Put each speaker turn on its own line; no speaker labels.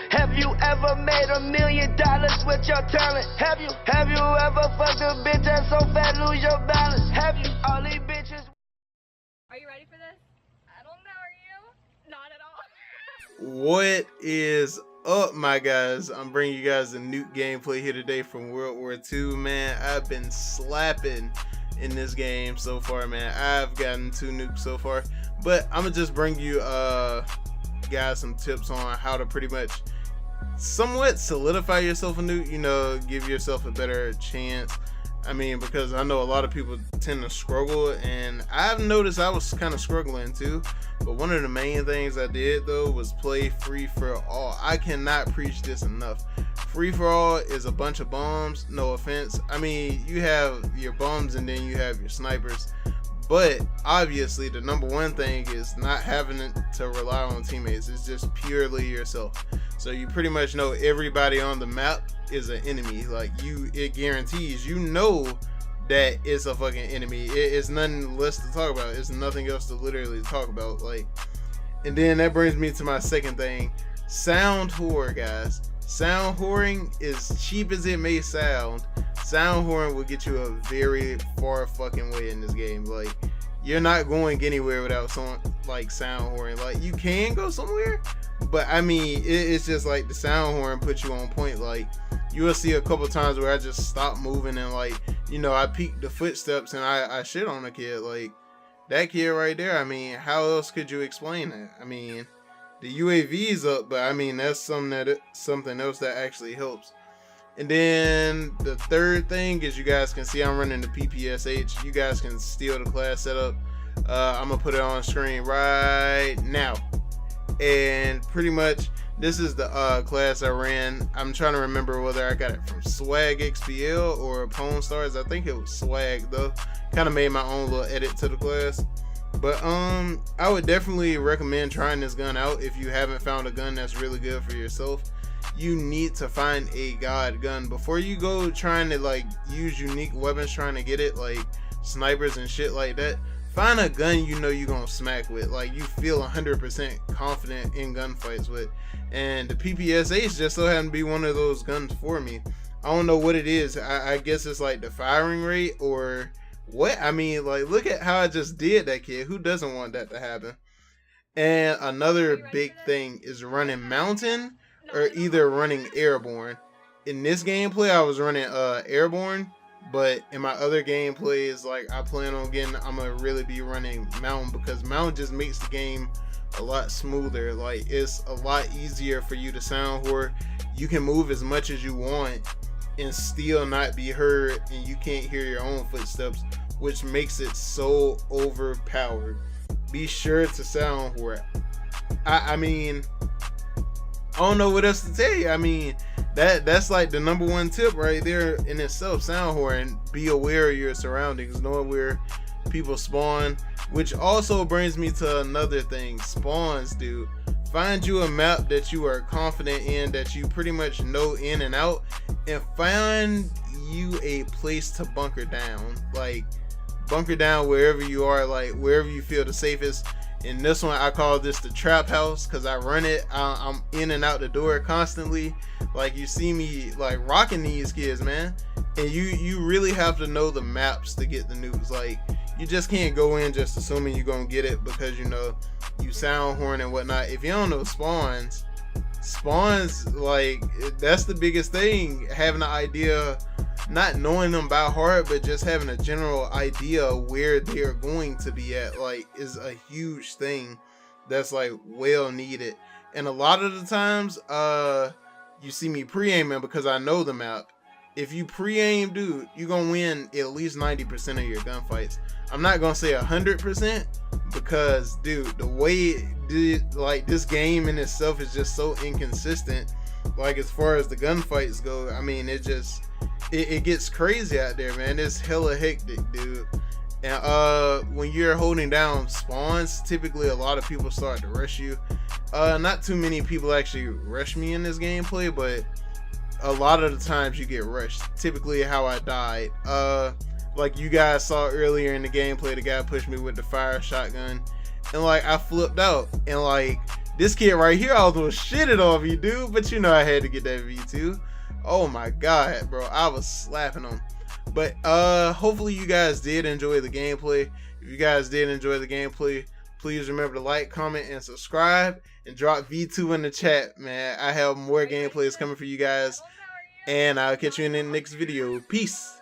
Have you ever made $1 million with your talent? Have you ever fucked a bitch that's so fat lose your balance? Have you? All these bitches.
Are you ready for this? I don't know, are you? Not at all.
What is up, my guys? I'm bringing you guys a NUKE gameplay here today from World War II, man. I've been slapping in this game so far, man. I've gotten 2 nukes so far, but I'm gonna just bring you guys some tips on how to pretty much somewhat solidify yourself a nuke, you know, give yourself a better chance. I mean, because I know a lot of people tend to struggle, and I've noticed I was kind of struggling too. But one of the main things I did though was play free for all. I cannot preach this enough. Free for all is a bunch of bombs, no offense. I mean, you have your bombs and then you have your snipers. But obviously the number one thing is not having to rely on teammates. It's just purely yourself. So you pretty much know everybody on the map is an enemy. Like it guarantees, you know that it's a fucking enemy. It's nothing less to talk about. It's nothing else to literally talk about. Like, and then that brings me to my second thing. Sound whore, guys. Sound whoring is cheap as it may sound. Sound whoring will get you a very far fucking way in this game. Like, you're not going anywhere without someone like sound whoring. Like, you can go somewhere, but I mean, it's just like the sound horn puts you on point. Like, you will see a couple times where I just stop moving and, like, you know, I peek the footsteps and I shit on a kid. Like, that kid right there, I mean, how else could you explain that? I mean, the UAV's up, but I mean, that's something else that actually helps. And then the third thing is, you guys can see I'm running the PPSH. You guys can steal the class setup. I'm gonna put it on screen right now. And pretty much this is the class I ran. I'm trying to remember whether I got it from Swag XPL or Pawn Stars. I think it was Swag though. Kind of made my own little edit to the class. But I would definitely recommend trying this gun out if you haven't found a gun that's really good for yourself. You need to find a god gun before you go trying to like use unique weapons trying to get it, like snipers and shit like that. Find a gun you know you're gonna smack with, like you feel 100% confident in gunfights with. And the PPSH just so happened to be one of those guns for me. I don't know what it is. I guess it's like the firing rate or what. I mean, like, look at how I just did that, kid. Who doesn't want that to happen? And another big thing is running mountain or either running airborne. In this gameplay I was running airborne, but in my other gameplays, like, I plan on getting, I'm gonna really be running mountain, because mountain just makes the game a lot smoother. Like, it's a lot easier for you to sound whore. You can move as much as you want and still not be heard, and you can't hear your own footsteps, which makes it so overpowered. Be sure to sound whore. I mean, I don't know what else to tell you. I mean, that's like the number one tip right there in itself. Sound whore, and be aware of your surroundings. Know where people spawn, which also brings me to another thing. Spawns, dude. Find you a map that you are confident in, that you pretty much know in and out, and find you a place to bunker down. Like, bunker down wherever you are, like wherever you feel the safest. In this one, I call this the trap house because I run it. I'm in and out the door constantly. Like, you see me like rocking these kids, man. And you really have to know the maps to get the nukes. Like, you just can't go in just assuming you're gonna get it because, you know, you sound horn and whatnot. If you don't know spawns, like, that's the biggest thing. Having an idea, not knowing them by heart, but just having a general idea where they're going to be at, like, is a huge thing that's like well needed. And a lot of the times you see me pre-aiming because I know the map. If you pre-aim, dude, you're gonna win at least 90% of your gunfights. I'm not gonna say 100% because, dude, the way like this game in itself is just so inconsistent. Like, as far as the gunfights go, I mean, it gets crazy out there, man. It's hella hectic, dude. And when you're holding down spawns, typically a lot of people start to rush you. Not too many people actually rush me in this gameplay, but a lot of the times you get rushed. Typically how I died. Like you guys saw earlier in the gameplay, the guy pushed me with the fire shotgun, and like I flipped out, and like This kid right here, I was gonna shit it off you, dude, but you know I had to get that V2. Oh my god, bro, I was slapping him. But hopefully you guys did enjoy the gameplay. If you guys did enjoy the gameplay, please remember to like, comment, and subscribe, and drop V2 in the chat, man. I have more gameplays coming for you guys, and I'll catch you in the next video. Peace.